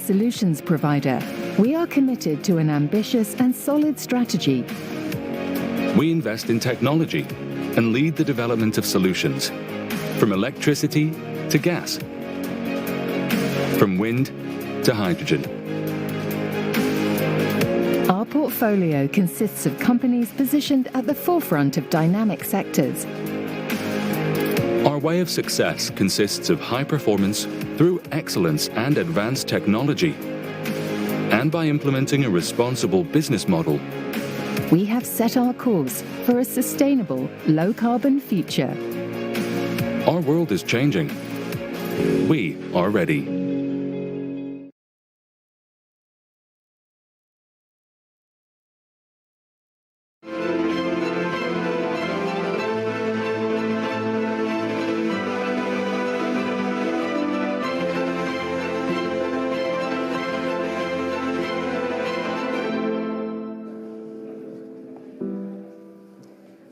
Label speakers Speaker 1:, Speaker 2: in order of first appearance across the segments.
Speaker 1: solutions provider, we are committed to an ambitious and solid strategy.
Speaker 2: We invest in technology and lead the development of solutions, from electricity to gas, from wind to hydrogen.
Speaker 1: Our portfolio consists of companies positioned at the forefront of dynamic sectors.
Speaker 2: Our way of success consists of high performance through excellence and advanced technology, and by implementing a responsible business model.
Speaker 1: We have set our course for a sustainable, low-carbon future.
Speaker 2: Our world is changing. We are ready.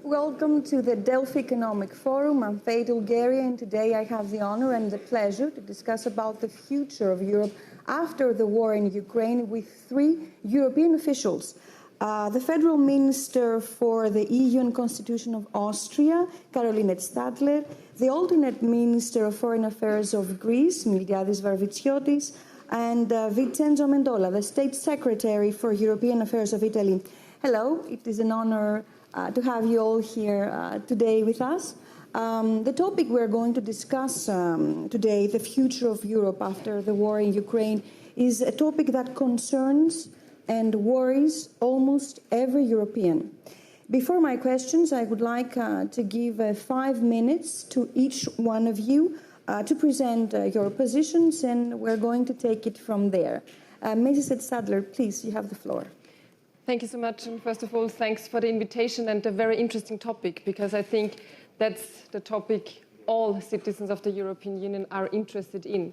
Speaker 3: Welcome to the Delphi Economic Forum. I'm Faye Bulgaria, and today I have the honor and the pleasure to discuss about the future of Europe after the war in Ukraine with three European officials. The Federal Minister for the EU and Constitution of Austria, Caroline Stadler, the alternate Minister of Foreign Affairs of Greece, Miltiadis Varvitsiotis, and Vincenzo Mendola, the State Secretary for European Affairs of Italy. Hello, it is an honor to have you all here today with us. The topic we're going to discuss today, the future of Europe after the war in Ukraine, is a topic that concerns and worries almost every European. Before my questions, I would like to give 5 minutes to each one of you to present your positions, and we're going to take it from there. Mrs. Stadler, please, you have the floor.
Speaker 4: Thank you so much. And first of all, thanks for the invitation and a very interesting topic, because I think that's the topic all citizens of the European Union are interested in.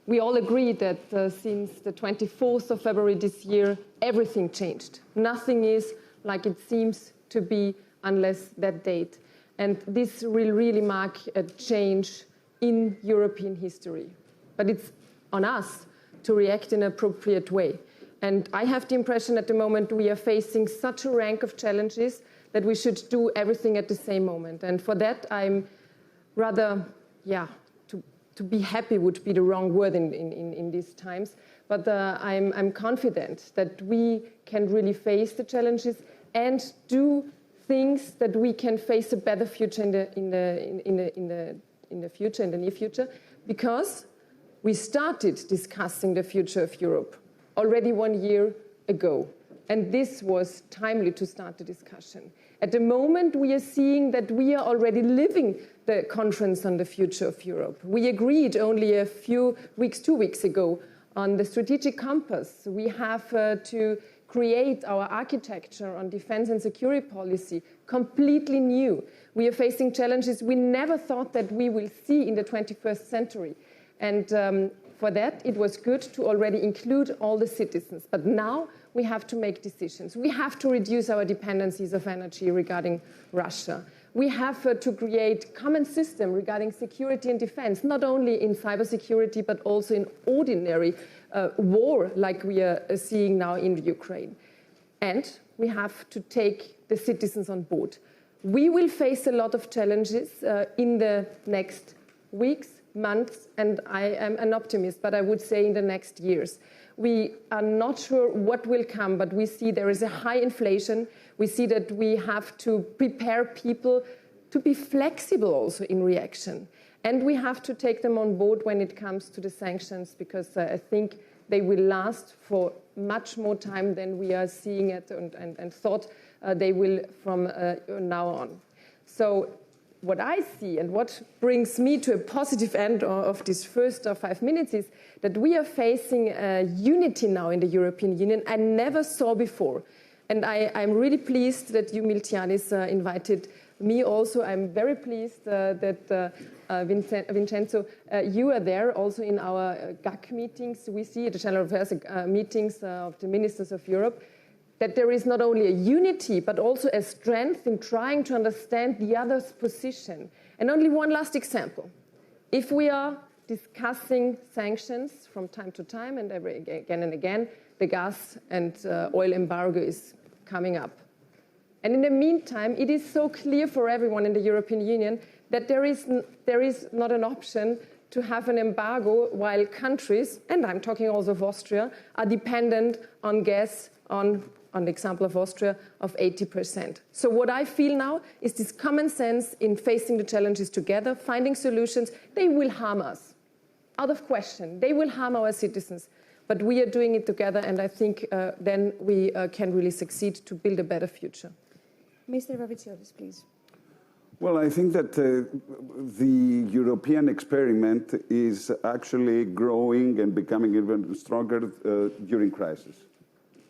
Speaker 4: We all agree that since the 24th of February this year, everything changed. Nothing is like it seems to be unless that date. And this will really mark a change in European history. But it's on us to react in an appropriate way. And I have the impression at the moment we are facing such a rank of challenges that we should do everything at the same moment. And for that, I'm rather, to be happy would be the wrong word in these times. But I'm confident that we can really face the challenges and do things that we can face a better future in the near future, because we started discussing the future of Europe already 1 year ago. And this was timely to start the discussion. At the moment, we are seeing that we are already living the conference on the future of Europe. We agreed only a few weeks, 2 weeks ago, on the strategic compass. We have to create our architecture on defense and security policy completely new. We are facing challenges we never thought that we will see in the 21st century. And for that, it was good to already include all the citizens. But now we have to make decisions. We have to reduce our dependencies of energy regarding Russia. We have to create a common system regarding security and defense, not only in cybersecurity, but also in ordinary war like we are seeing now in Ukraine. And we have to take the citizens on board. We will face a lot of challenges in the next weeks, months, and I am an optimist, but I would say in the next years. We are not sure what will come, but we see there is a high inflation. We see that we have to prepare people to be flexible also in reaction. And we have to take them on board when it comes to the sanctions, because I think they will last for much more time than we are seeing it and thought they will from now on. So what I see and what brings me to a positive end of this first 5 minutes is that we are facing unity now in the European Union I never saw before. And I'm really pleased that you, Miltiadis, invited me also. I'm very pleased that Vincenzo, you are there also in our GAC meetings. We see the General Affairs meetings of the ministers of Europe, that there is not only a unity, but also a strength in trying to understand the other's position. And only one last example. If we are discussing sanctions from time to time, and again and again, the gas and oil embargo is coming up. And in the meantime, it is so clear for everyone in the European Union that there is not an option to have an embargo while countries, and I'm talking also of Austria, are dependent on gas, on the example of Austria, of 80%. So what I feel now is this common sense in facing the challenges together, finding solutions. They will harm us, out of question. They will harm our citizens. But we are doing it together, and I think then we can really succeed to build a better future.
Speaker 3: Mr. Vavitsiotis, please.
Speaker 5: Well, I think that the European experiment is actually growing and becoming even stronger during crisis.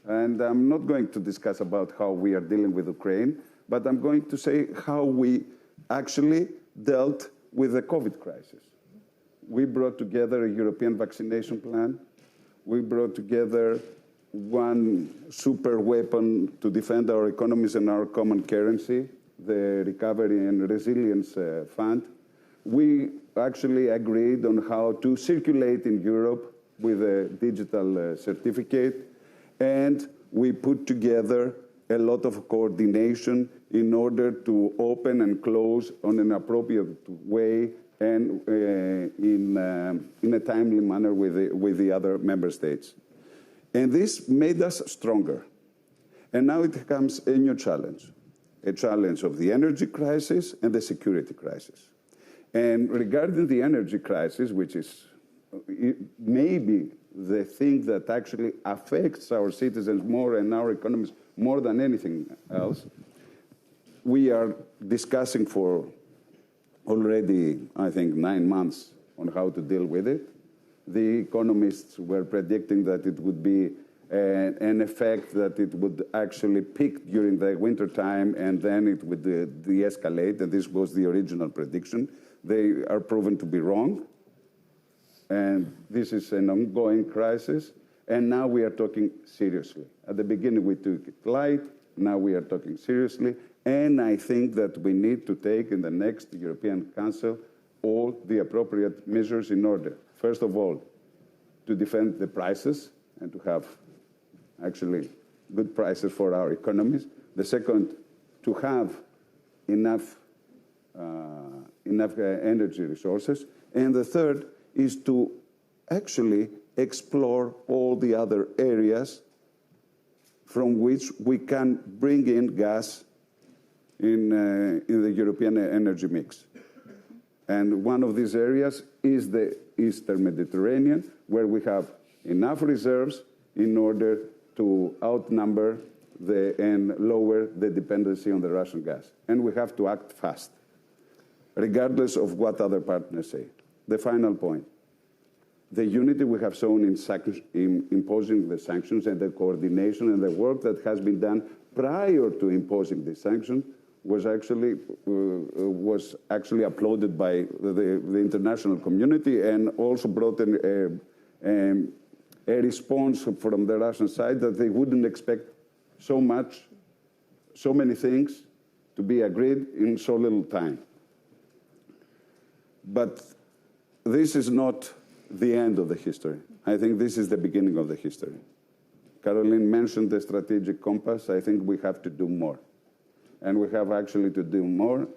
Speaker 5: And I'm not going to discuss about how we are dealing with Ukraine, but I'm going to say how we actually dealt with the COVID crisis. We brought together a European vaccination plan. We brought together one super weapon to defend our economies and our common currency, the Recovery and Resilience Fund. We actually agreed on how to circulate in Europe with a digital certificate, and we put together a lot of coordination in order to open and close on an appropriate way and in a timely manner with the other member states. And this made us stronger. And now it comes a new challenge, a challenge of the energy crisis and the security crisis. And regarding the energy crisis, which is maybe the thing that actually affects our citizens more and our economies more than anything else, we are discussing for already, I think, 9 months on how to deal with it. The economists were predicting that it would be an effect that it would actually peak during the winter time and then it would de-escalate, and this was the original prediction. They are proven to be wrong, and this is an ongoing crisis, and now we are talking seriously. At the beginning we took it light, now we are talking seriously, and I think that we need to take in the next European Council all the appropriate measures in order, first of all, to defend the prices and to have actually good prices for our economies. The second, to have enough energy resources. And the third is to actually explore all the other areas from which we can bring in gas in the European energy mix. And one of these areas is the Eastern Mediterranean, where we have enough reserves in order to outnumber and lower the dependency on the Russian gas. And we have to act fast, regardless of what other partners say. The final point, the unity we have shown in imposing the sanctions and the coordination and the work that has been done prior to imposing the sanctions was actually applauded by the international community and also brought a response from the Russian side that they wouldn't expect so many things to be agreed in so little time. But this is not the end of the history. I think this is the beginning of the history. Caroline mentioned the strategic compass. I think we have to do more. And we have actually to do more.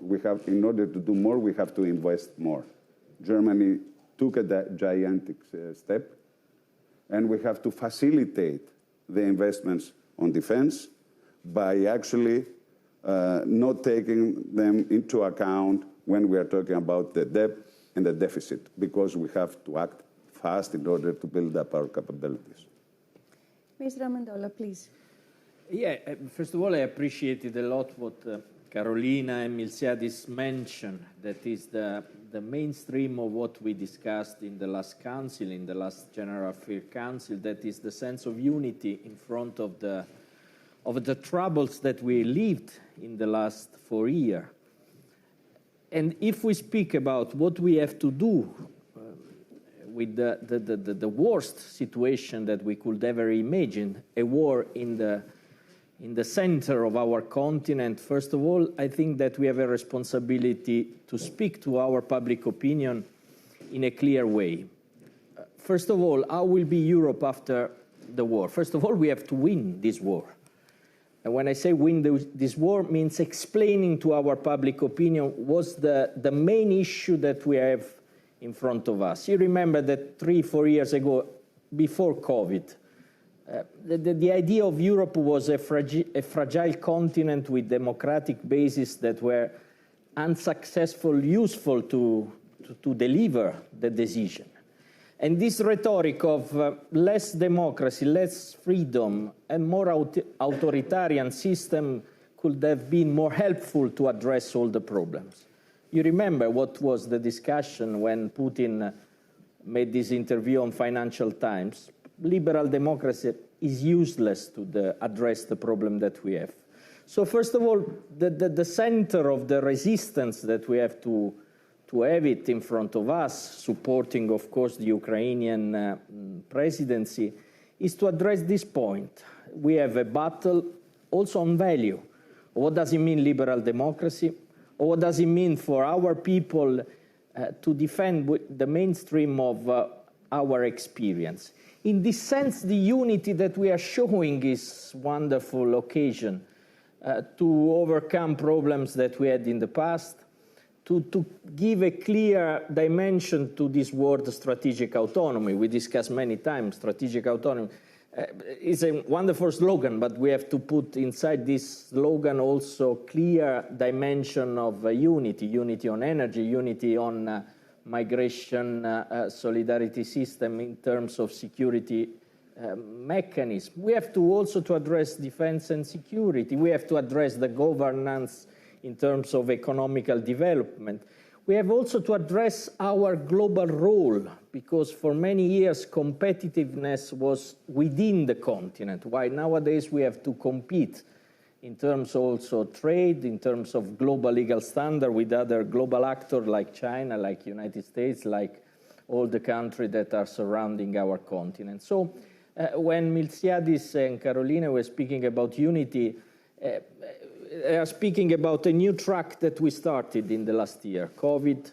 Speaker 5: In order to do more, we have to invest more. Germany took a gigantic step, and we have to facilitate the investments on defense by actually not taking them into account when we are talking about the debt and the deficit, because we have to act fast in order to build up our capabilities.
Speaker 3: Mr. Amendola, please.
Speaker 6: Yeah, first of all, I appreciated a lot what Carolina and Miltiadis mentioned. That is the mainstream of what we discussed in the last council, in the last General Affairs Council. That is the sense of unity in front of the troubles that we lived in the last 4 years. And if we speak about what we have to do with the worst situation that we could ever imagine, a war in the center of our continent, first of all, I think that we have a responsibility to speak to our public opinion in a clear way. First of all, how will be Europe after the war? First of all, we have to win this war. And when I say win this war, means explaining to our public opinion what's the main issue that we have in front of us. You remember that 3-4 years ago, before COVID, the idea of Europe was a fragile continent with democratic bases that were unsuccessful, useful to deliver the decision. And this rhetoric of less democracy, less freedom, and more authoritarian system could have been more helpful to address all the problems. You remember what was the discussion when Putin made this interview on Financial Times. Liberal democracy is useless to address the problem that we have. So first of all, the center of the resistance that we have to have it in front of us, supporting, of course, the Ukrainian presidency, is to address this point. We have a battle also on value. What does it mean, liberal democracy? Or what does it mean for our people to defend the mainstream of our experience? In this sense, the unity that we are showing is a wonderful occasion to overcome problems that we had in the past, to give a clear dimension to this word strategic autonomy. We discussed many times strategic autonomy. It's a wonderful slogan, but we have to put inside this slogan also clear dimension of unity on energy, unity on migration, solidarity system in terms of security mechanism. We have to also to address defense and security. We have to address the governance in terms of economical development. We have also to address our global role, because for many years competitiveness was within the continent, while nowadays we have to compete in terms also trade, in terms of global legal standard with other global actors like China, like United States, like all the countries that are surrounding our continent. So when Miltiadis and Carolina were speaking about unity, they are speaking about a new track that we started in the last year, COVID,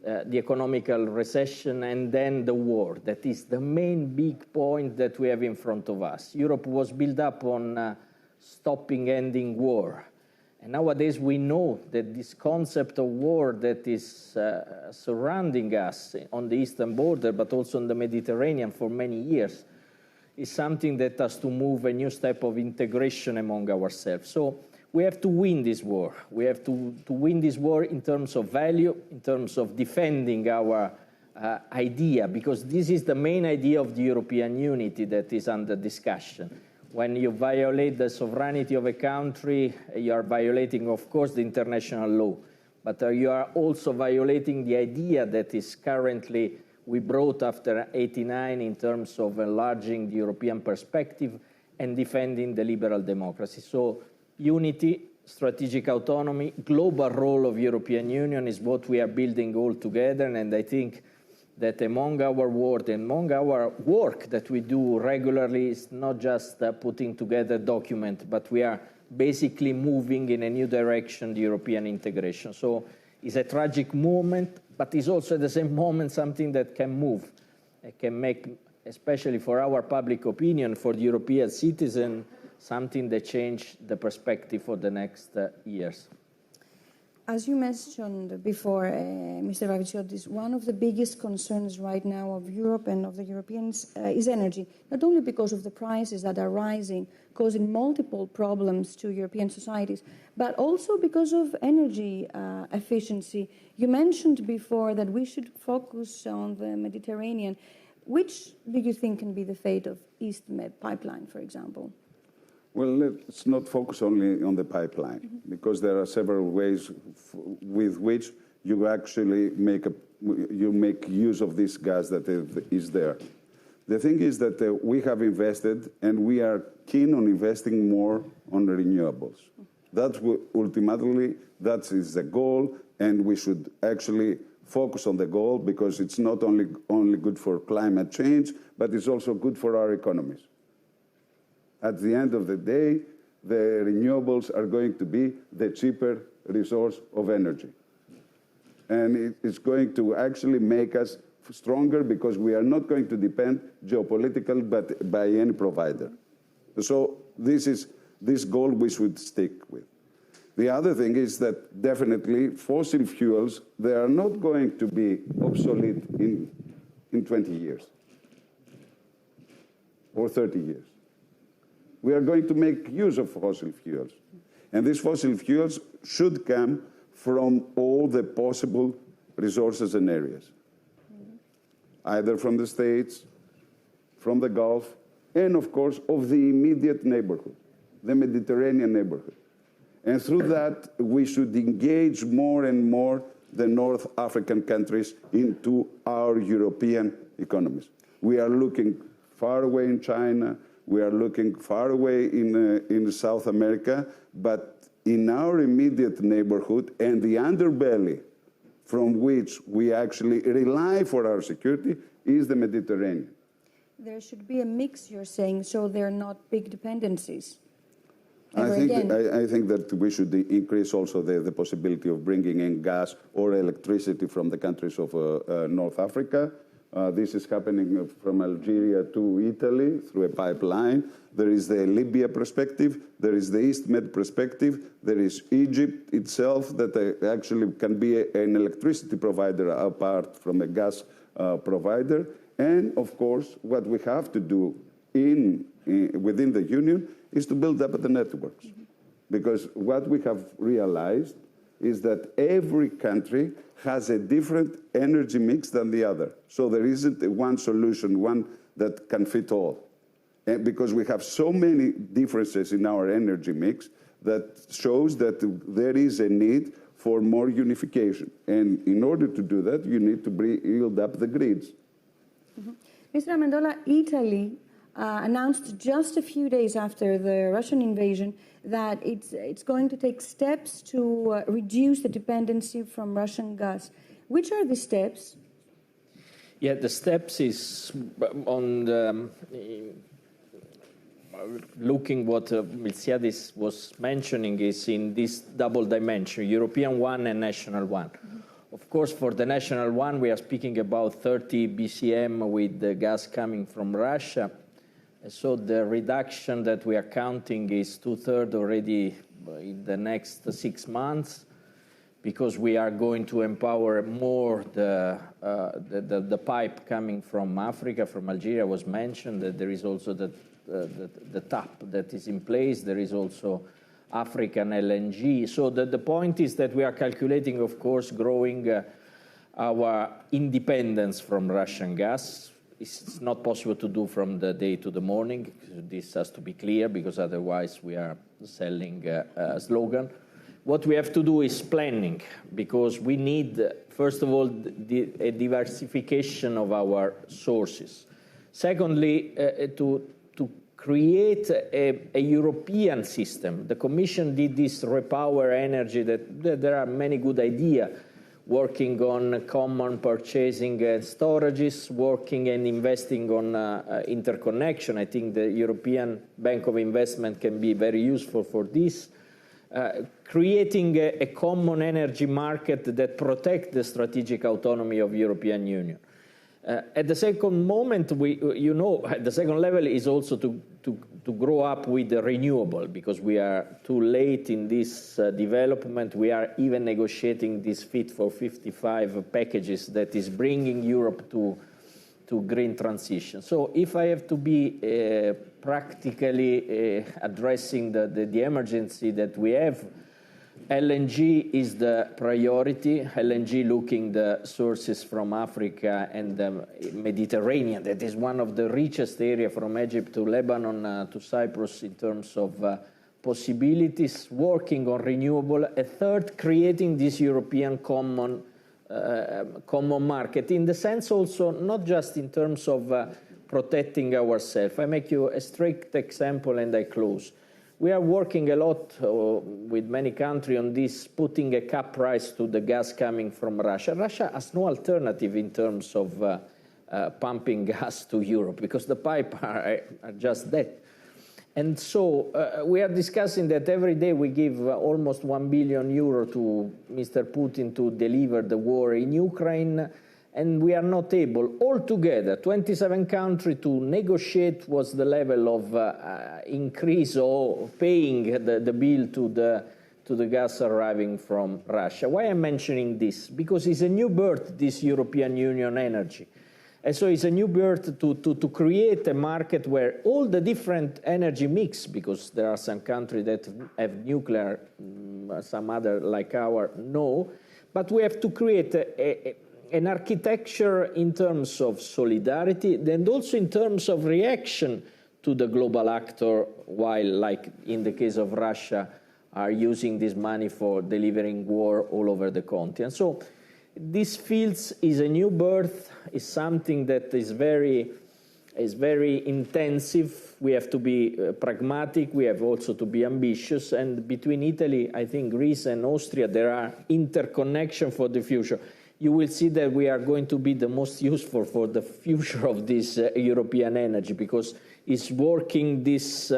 Speaker 6: the economical recession, and then the war. That is the main big point that we have in front of us. Europe was built up on stopping, ending war. And nowadays we know that this concept of war that is surrounding us on the eastern border, but also on the Mediterranean for many years, is something that has to move a new step of integration among ourselves. So we have to win this war. We have to win this war in terms of value, in terms of defending our idea, because this is the main idea of the European unity that is under discussion. When you violate the sovereignty of a country, you are violating, of course, the international law, but you are also violating the idea that is currently we brought after 1989 in terms of enlarging the European perspective and defending the liberal democracy. So unity, strategic autonomy, global role of European Union is what we are building all together, and I think that among our work, among our work that we do regularly is not just putting together documents, but we are basically moving in a new direction, the European integration. So it's a tragic moment, but it's also at the same moment something that can move. It can make, especially for our public opinion, for the European citizen, something that changed the perspective for the next years.
Speaker 3: As you mentioned before, Mr. Ravitsiotis, one of the biggest concerns right now of Europe and of the Europeans is energy, not only because of the prices that are rising, causing multiple problems to European societies, but also because of energy efficiency. You mentioned before that we should focus on the Mediterranean. Which do you think can be the fate of East Med pipeline, for example?
Speaker 5: Well, let's not focus only on the pipeline, because there are several ways with which you actually make use of this gas that is there. The thing is that we have invested, and we are keen on investing more on renewables. That ultimately, that is the goal, and we should actually focus on the goal, because it's not only good for climate change, but it's also good for our economies. At the end of the day, the renewables are going to be the cheaper resource of energy. And it's going to actually make us stronger because we are not going to depend geopolitically but by any provider. So this goal we should stick with. The other thing is that definitely fossil fuels, they are not going to be obsolete in 20 years or 30 years. We are going to make use of fossil fuels. And these fossil fuels should come from all the possible resources and areas, either from the States, from the Gulf, and of course of the immediate neighborhood, the Mediterranean neighborhood. And through that, we should engage more and more the North African countries into our European economies. We are looking far away in China, we are looking far away in South America, but in our immediate neighborhood and the underbelly from which we actually rely for our security is the Mediterranean.
Speaker 3: There should be a mix, you're saying, so they're not big dependencies.
Speaker 5: I think that we should increase also the possibility of bringing in gas or electricity from the countries of North Africa. This is happening from Algeria to Italy through a pipeline. There is the Libya perspective. There is the East Med perspective. There is Egypt itself that actually can be an electricity provider apart from a gas provider. And, of course, what we have to do within the Union is to build up the networks. Because what we have realized is that every country has a different energy mix than the other. So there isn't one solution, one that can fit all. And because we have so many differences in our energy mix, that shows that there is a need for more unification. And in order to do that, you need to build up the grids.
Speaker 3: Mr. Amendola, Italy announced just a few days after the Russian invasion that it's going to take steps to reduce the dependency from Russian gas. Which are the steps?
Speaker 6: Yeah, the steps is on the, looking what Miltiadis was mentioning is in this double dimension, European one and national one. Of course, for the national one, we are speaking about 30 BCM with the gas coming from Russia. So the reduction that we are counting is 2/3 already in the next 6 months, because we are going to empower more the pipe coming from Africa, from Algeria was mentioned. That there is also the tap that is in place. There is also African LNG. So the point is that we are calculating, of course, growing our independence from Russian gas. It's not possible to do from the day to the morning. This has to be clear, because otherwise we are selling a slogan. What we have to do is planning, because we need, first of all, a diversification of our sources. Secondly, to create a European system. The Commission did this Repower Energy, that there are many good ideas, working on common purchasing and storages, working and investing on interconnection. I think the European Bank of Investment can be very useful for this. Creating a common energy market that protects the strategic autonomy of the European Union. At the second moment, at the second level is also to grow up with the renewable, because we are too late in this development. We are even negotiating this Fit for 55 packages that is bringing Europe to green transition. So if I have to be practically addressing the emergency that we have, LNG is the priority. LNG looking the sources from Africa and the Mediterranean. That is one of the richest areas from Egypt to Lebanon to Cyprus in terms of possibilities. Working on renewable. A third, creating this European common market, in the sense also not just in terms of protecting ourselves. I make you a strict example and I close. We are working a lot with many countries on this, putting a cap price to the gas coming from Russia. Russia has no alternative in terms of pumping gas to Europe, because the pipes are just that. And so we are discussing that every day we give almost €1 billion to Mr. Putin to deliver the war in Ukraine. and we are not able altogether, 27 countries, to negotiate what's the level of increase or paying the bill to the gas arriving from Russia. Why I'm mentioning this? Because it's a new birth, this European Union energy. And so it's a new birth to create a market where all the different energy mix, because there are some countries that have nuclear, some other like our no, but we have to create an architecture in terms of solidarity and also in terms of reaction to the global actor, while, like in the case of Russia, are using this money for delivering war all over the continent. So this fields is a new birth, is something that is very intensive. We have to be pragmatic, we have also to be ambitious, and between Italy, I think Greece and Austria, there are interconnection for the future. You will see that we are going to be the most useful for the future of this European energy, because it's working, this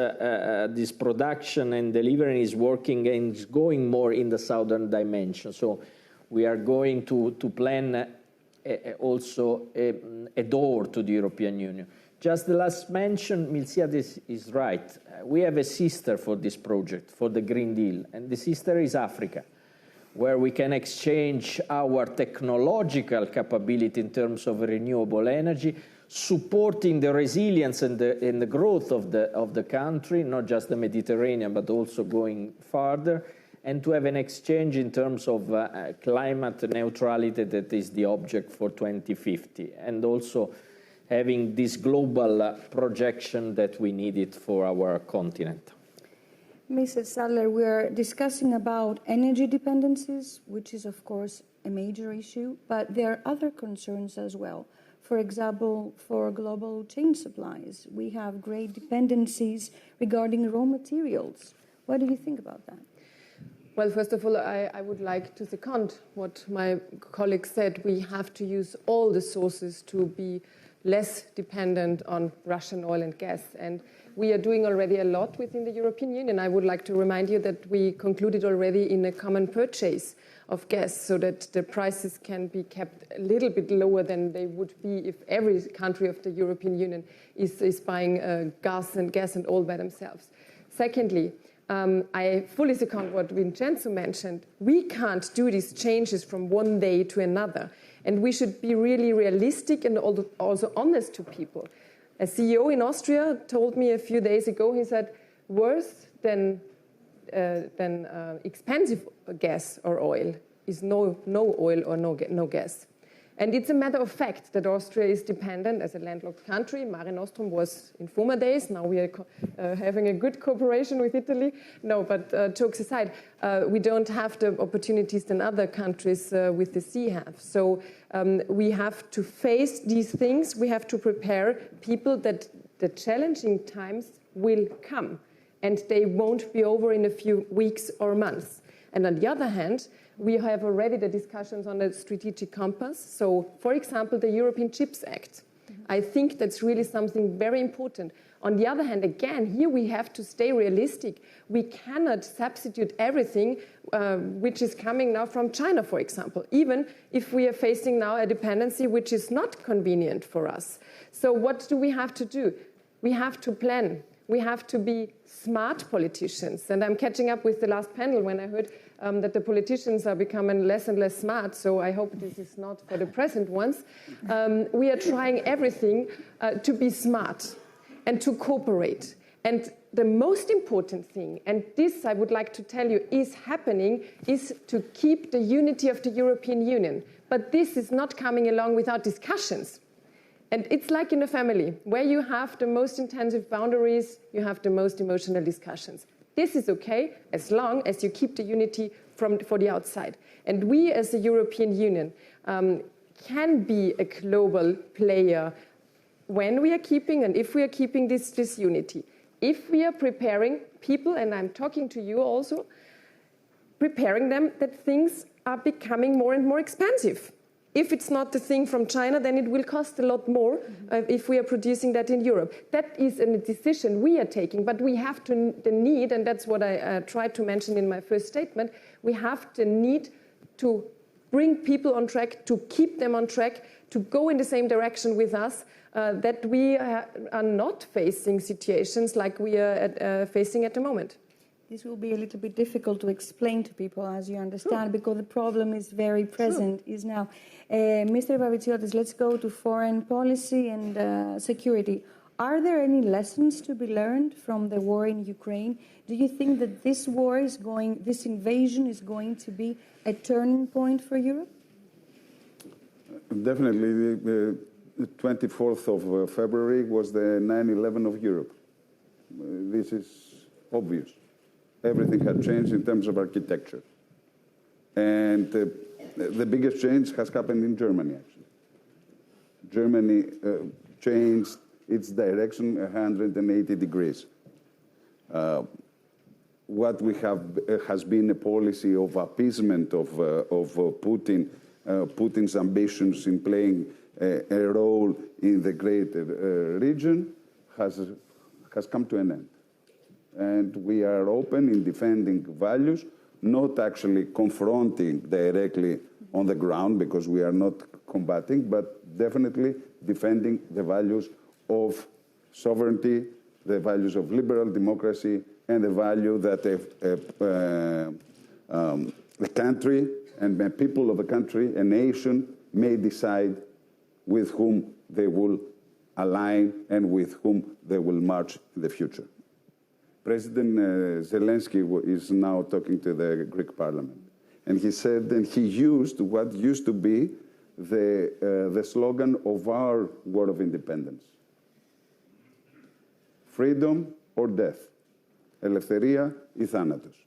Speaker 6: production and delivery is working and is going more in the southern dimension. So we are going to plan also a door to the European Union. Just the last mention, Miltiades is right. We have a sister for this project, for the Green Deal, and the sister is Africa, where we can exchange our technological capability in terms of renewable energy, supporting the resilience and the growth of the country, not just the Mediterranean, but also going farther, and to have an exchange in terms of climate neutrality that is the object for 2050, and also having this global projection that we needed for our continent.
Speaker 3: Mrs. Sadler, we're discussing about energy dependencies, which is, of course, a major issue, but there are other concerns as well. For example, for global chain supplies, we have great dependencies regarding raw materials. What do you think about that?
Speaker 4: Well, first of all, I would like to second what my colleague said. We have to use all the sources to be less dependent on Russian oil and gas. And we are doing already a lot within the European Union. I would like to remind you that we concluded already in a common purchase of gas so that the prices can be kept a little bit lower than they would be if every country of the European Union is buying gas and oil by themselves. Secondly, I fully second what Vincenzo mentioned. We can't do these changes from one day to another. And we should be really realistic and also honest to people. A CEO in Austria told me a few days ago, he said, worse than expensive gas or oil is no oil or no gas. And it's a matter of fact that Austria is dependent as a landlocked country. Mare Nostrum was in former days. Now we are having a good cooperation with Italy. No, but jokes aside, we don't have the opportunities that other countries with the sea have. So we have to face these things. We have to prepare people that the challenging times will come. And they won't be over in a few weeks or months. And on the other hand, we have already the discussions on the strategic compass. So, for example, the European Chips Act. I think that's really something very important. On the other hand, again, here we have to stay realistic. We cannot substitute everything which is coming now from China, for example, even if we are facing now a dependency which is not convenient for us. So what do we have to do? We have to plan. We have to be smart politicians. And I'm catching up with the last panel when I heard that the politicians are becoming less and less smart. So I hope this is not for the present ones. We are trying everything to be smart and to cooperate. And the most important thing, and this I would like to tell you is happening, is to keep the unity of the European Union. But this is not coming along without discussions. And it's like in a family, where you have the most intensive boundaries, you have the most emotional discussions. This is okay as long as you keep the unity for the outside. And we as the European Union can be a global player when we are keeping and if we are keeping this unity. If we are preparing people, and I'm talking to you also, preparing them that things are becoming more and more expensive. If it's not the thing from China, then it will cost a lot more if we are producing that in Europe. That is a decision we are taking, but we have the need, and that's what I tried to mention in my first statement, we have the need to bring people on track, to keep them on track, to go in the same direction with us, that we are not facing situations like we are facing at the moment.
Speaker 3: This will be a little bit difficult to explain to people, as you understand, because the problem is very present, is now. Mr. Papatziotis, let's go to foreign policy and security. Are there any lessons to be learned from the war in Ukraine? Do you think that this invasion is going to be a turning point for Europe?
Speaker 5: Definitely. The 24th of February was the 9/11 of Europe. This is obvious. Everything had changed in terms of architecture. And the biggest change has happened in Germany, actually. Germany changed its direction 180 degrees. What we have has been a policy of appeasement of Putin, Putin's ambitions in playing a role in the greater region has come to an end. And we are open in defending values, not actually confronting directly on the ground, because we are not combating, but definitely defending the values of sovereignty, the values of liberal democracy, and the value that a country and the people of a country, a nation, may decide with whom they will align and with whom they will march in the future. President Zelensky is now talking to the Greek parliament. And he said, and he used what used to be the slogan of our war of independence. Freedom or death. Ελευθερία ή θάνατος.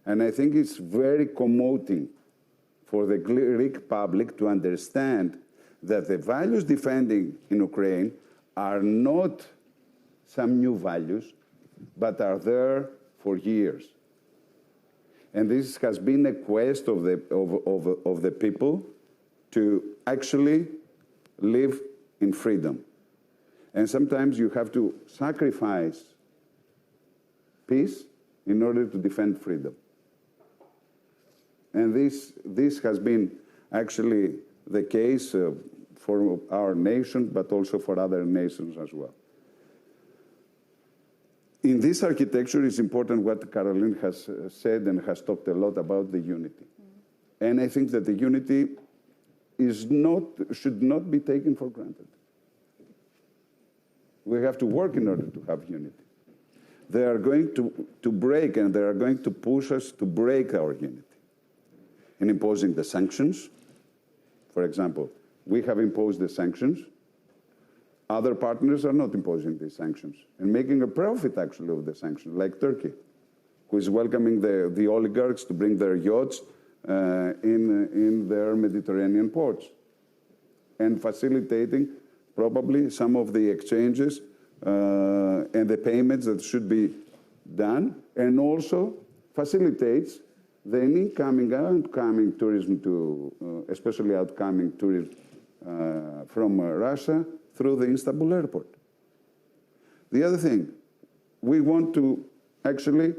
Speaker 5: And I think it's very commoting for the Greek public to understand that the values defending in Ukraine are not some new values, but are there for years. And this has been a quest of the people to actually live in freedom. And sometimes you have to sacrifice peace in order to defend freedom. And this has been actually the case for our nation, but also for other nations as well. In this architecture, it's important what Caroline has said and has talked a lot about, the unity. And I think that the unity should not be taken for granted. We have to work in order to have unity. They are going to break, and they are going to push us to break our unity. In imposing the sanctions, for example, we have imposed the sanctions. Other partners are not imposing these sanctions and making a profit, actually, of the sanctions, like Turkey, who is welcoming the oligarchs to bring their yachts in their Mediterranean ports and facilitating probably some of the exchanges and the payments that should be done, and also facilitates the incoming and outcoming tourism especially outcoming tourism from Russia through the Istanbul airport. The other thing, we want to actually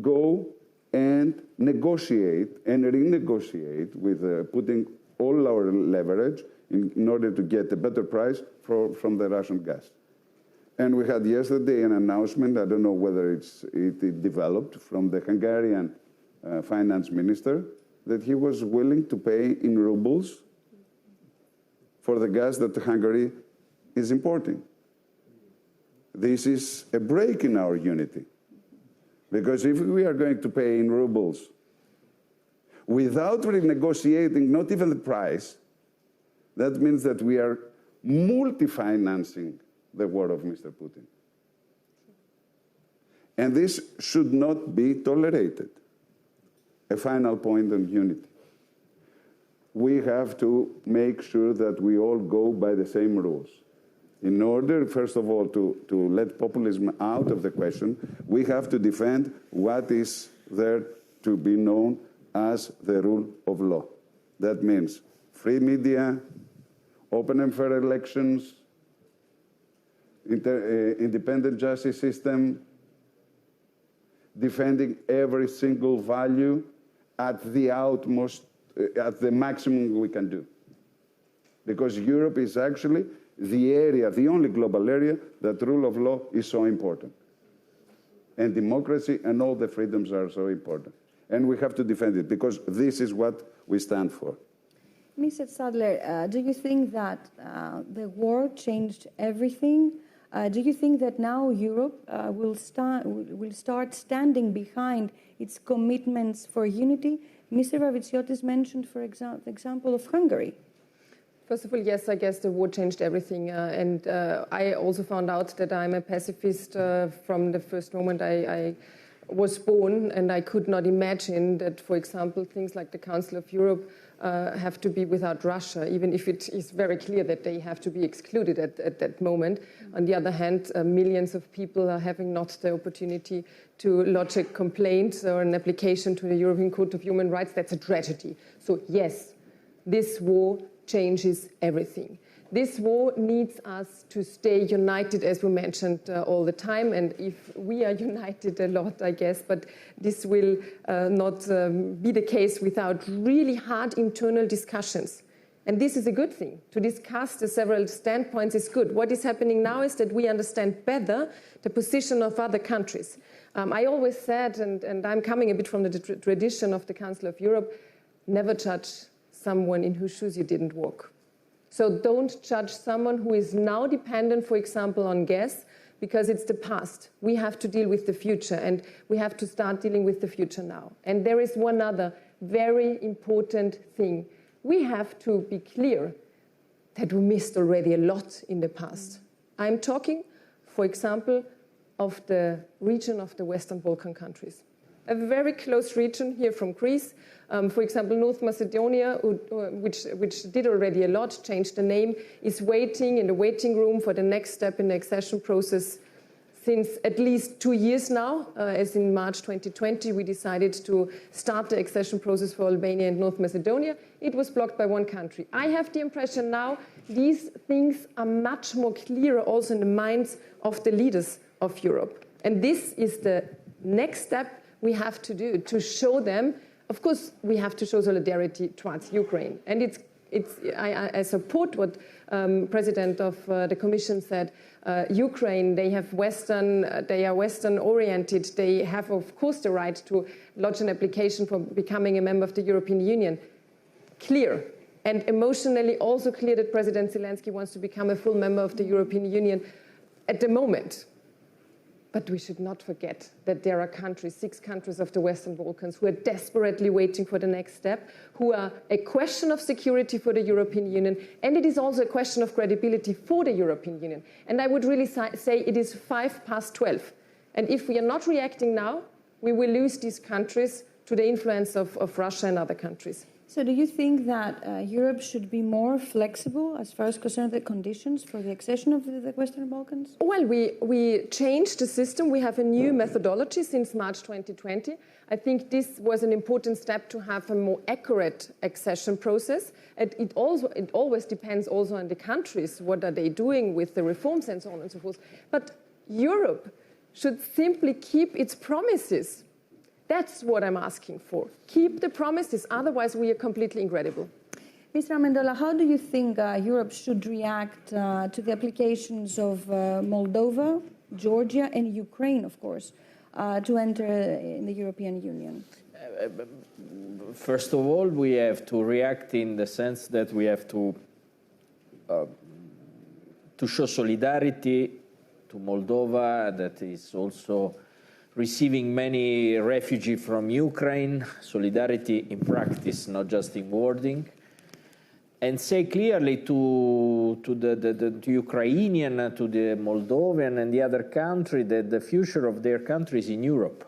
Speaker 5: go and negotiate and renegotiate with putting all our leverage in order to get a better price from the Russian gas. And we had yesterday an announcement, I don't know whether it developed, from the Hungarian finance minister, that he was willing to pay in rubles for the gas that Hungary is importing. This is a break in our unity. Because if we are going to pay in rubles without renegotiating not even the price, that means that we are multi-financing the war of Mr. Putin. And this should not be tolerated. A final point on unity. We have to make sure that we all go by the same rules. In order, first of all, to let populism out of the question, we have to defend what is there to be known as the rule of law. That means free media, open and fair elections, independent justice system, defending every single value at the utmost at the maximum we can do. Because Europe is actually the area, the only global area that rule of law is so important. And democracy and all the freedoms are so important. And we have to defend it because this is what we stand for.
Speaker 3: Mr. Sadler, do you think that the war changed everything? Do you think that now Europe will start standing behind its commitments for unity? Mr. Ravitsiotis mentioned, for example, the example of Hungary.
Speaker 4: First of all, yes, I guess the war changed everything. And I also found out that I'm a pacifist from the first moment I was born, and I could not imagine that, for example, things like the Council of Europe have to be without Russia, even if it is very clear that they have to be excluded at that moment. On the other hand, millions of people are having not the opportunity to lodge a complaint or an application to the European Court of Human Rights. That's a tragedy. So yes, this war changes everything. This war needs us to stay united, as we mentioned all the time, and if we are united a lot, I guess, but this will not be the case without really hard internal discussions. And this is a good thing. To discuss the several standpoints is good. What is happening now is that we understand better the position of other countries. I always said, and I'm coming a bit from the tradition of the Council of Europe, never judge someone in whose shoes you didn't walk. So don't judge someone who is now dependent, for example, on gas, because it's the past. We have to deal with the future, and we have to start dealing with the future now. And there is one other very important thing. We have to be clear that we missed already a lot in the past. I'm talking, for example, of the region of the Western Balkan countries. A very close region here from Greece. For example, North Macedonia, which did already a lot, changed the name, is waiting in the waiting room for the next step in the accession process since at least 2 years now. As in March 2020, we decided to start the accession process for Albania and North Macedonia. It was blocked by one country. I have the impression now these things are much more clearer also in the minds of the leaders of Europe. And this is the next step we have to do to show them. Of course, we have to show solidarity towards Ukraine. And I support what President of the Commission said. Ukraine, they are Western oriented. They have, of course, the right to lodge an application for becoming a member of the European Union. Clear. And emotionally also clear that President Zelensky wants to become a full member of the European Union at the moment. But we should not forget that there are countries, 6 countries of the Western Balkans, who are desperately waiting for the next step, who are a question of security for the European Union, and it is also a question of credibility for the European Union. And I would really say it is 12:05. And if we are not reacting now, we will lose these countries to the influence of Russia and other countries.
Speaker 3: So do you think that Europe should be more flexible as far as concerns the conditions for the accession of the Western Balkans?
Speaker 4: Well, we changed the system. We have a new methodology since March 2020. I think this was an important step to have a more accurate accession process. It always depends also on the countries. What are they doing with the reforms and so on and so forth. But Europe should simply keep its promises. That's what I'm asking for. Keep the promises, otherwise we are completely incredible.
Speaker 3: Mr. Amendola, how do you think Europe should react to the applications of Moldova, Georgia, and Ukraine, of course, to enter in the European Union?
Speaker 6: First of all, we have to react in the sense that we have to show solidarity to Moldova, that is also receiving many refugees from Ukraine, solidarity in practice, not just in wording, and say clearly to the Ukrainian, to the Moldovan and the other country that the future of their country is in Europe.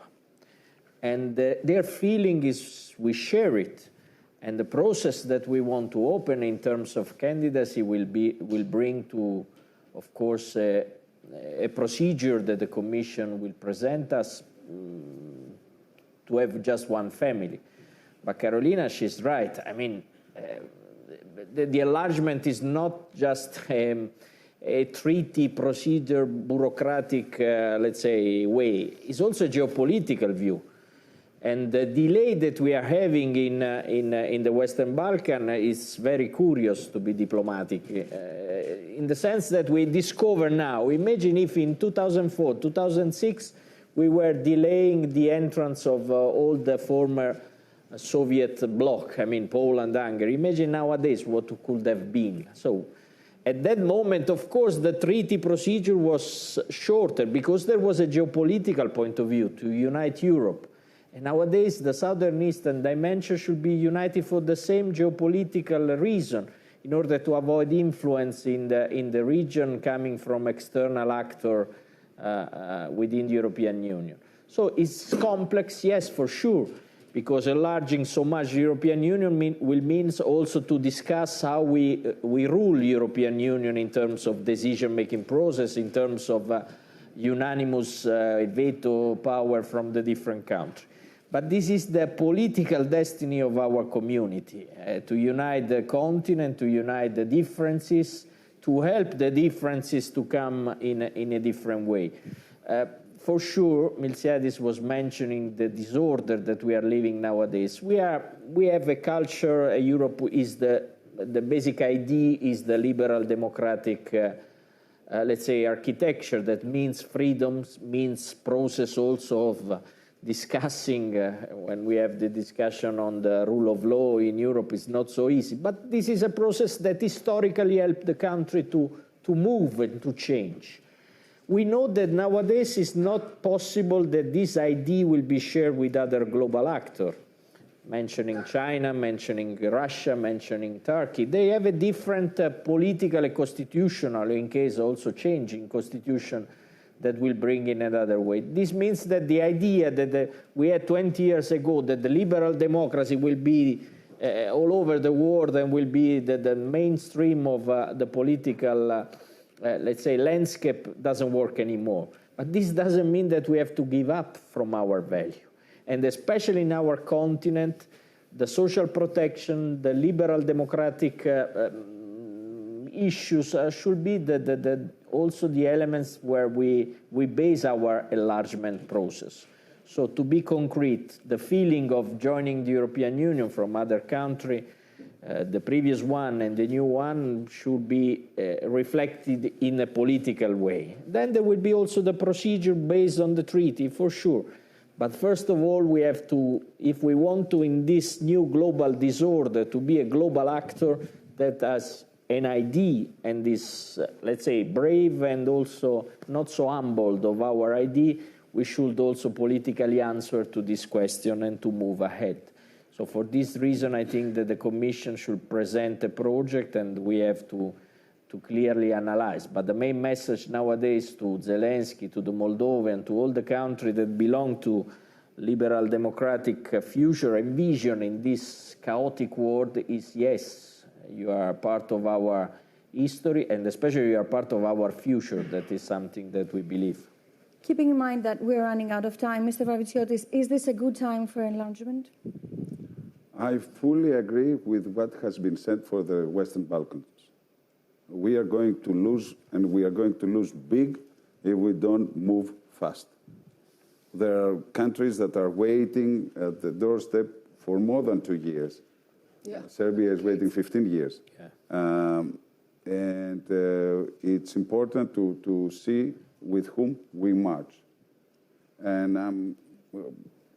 Speaker 6: And their feeling is we share it. And the process that we want to open in terms of candidacy will bring to, of course, a procedure that the Commission will present us to have just one family. But Carolina, she's right. I mean, the enlargement is not just a treaty procedure, bureaucratic, let's say, way. It's also a geopolitical view. And the delay that we are having in the Western Balkan is very curious, to be diplomatic, in the sense that we discover now, imagine if in 2004, 2006, we were delaying the entrance of all the former Soviet bloc, I mean Poland, Hungary. Imagine nowadays what could have been. So at that moment, of course, the treaty procedure was shorter because there was a geopolitical point of view to unite Europe. And nowadays, the southern eastern dimension should be united for the same geopolitical reason, in order to avoid influence in the region coming from external actor within the European Union. So it's complex, yes, for sure, because enlarging so much the European Union will mean also to discuss how we rule the European Union in terms of decision-making process, in terms of unanimous veto power from the different countries. But this is the political destiny of our community, to unite the continent, to unite the differences, to help the differences to come in a different way. For sure, Miltiadis was mentioning the disorder that we are living nowadays. We have a culture, Europe is the basic idea is the liberal democratic, let's say, architecture that means freedoms, means process also of discussing, when we have the discussion on the rule of law in Europe, is not so easy. But this is a process that historically helped the country to move and to change. We know that nowadays it's not possible that this idea will be shared with other global actors, mentioning China, mentioning Russia, mentioning Turkey. They have a different political and constitutional, in case also changing constitution, that will bring in another way. This means that the idea that we had 20 years ago, that the liberal democracy will be all over the world and will be the mainstream of the political, let's say, landscape, doesn't work anymore. But this doesn't mean that we have to give up from our value. And especially in our continent, the social protection, the liberal democratic issues should be also the elements where we base our enlargement process. So to be concrete, the feeling of joining the European Union from other countries, the previous one and the new one, should be reflected in a political way. Then there will be also the procedure based on the treaty, for sure. But first of all, we have to, if we want to, in this new global disorder, to be a global actor that has an idea and is, let's say, brave and also not so humbled of our idea, we should also politically answer to this question and to move ahead. So for this reason, I think that the Commission should present a project and we have to clearly analyze. But the main message nowadays to Zelensky, to the Moldovan, to all the countries that belong to liberal democratic future and vision in this chaotic world is yes, you are part of our history, and especially you are part of our future. That is something that we believe.
Speaker 3: Keeping in mind that we're running out of time, Mr. Vavitsiotis, is this a good time for enlargement?
Speaker 5: I fully agree with what has been said for the Western Balkans. We are going to lose, and we are going to lose big if we don't move fast. There are countries that are waiting at the doorstep for more than 2 years. Yeah. Serbia is waiting 15 years. Yeah. It's important to see with whom we march. And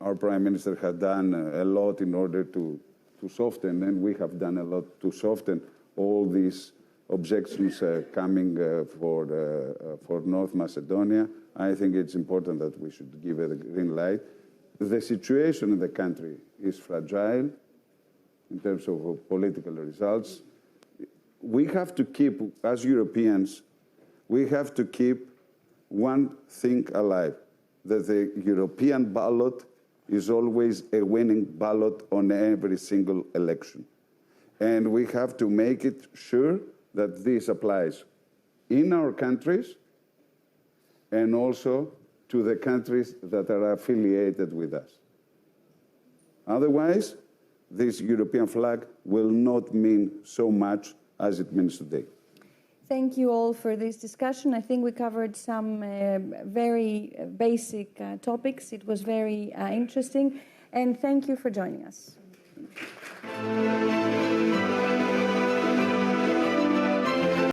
Speaker 5: our Prime Minister has done a lot in order to soften, and we have done a lot to soften all these objections coming for North Macedonia. I think it's important that we should give it a green light. The situation in the country is fragile in terms of political results. We have to keep, as Europeans, we have to keep one thing alive, that the European ballot is always a winning ballot on every single election. And we have to make it sure that this applies in our countries and also to the countries that are affiliated with us. Otherwise, this European flag will not mean so much as it means today.
Speaker 3: Thank you all for this discussion. I think we covered some very basic topics. It was very interesting. And thank you for joining us.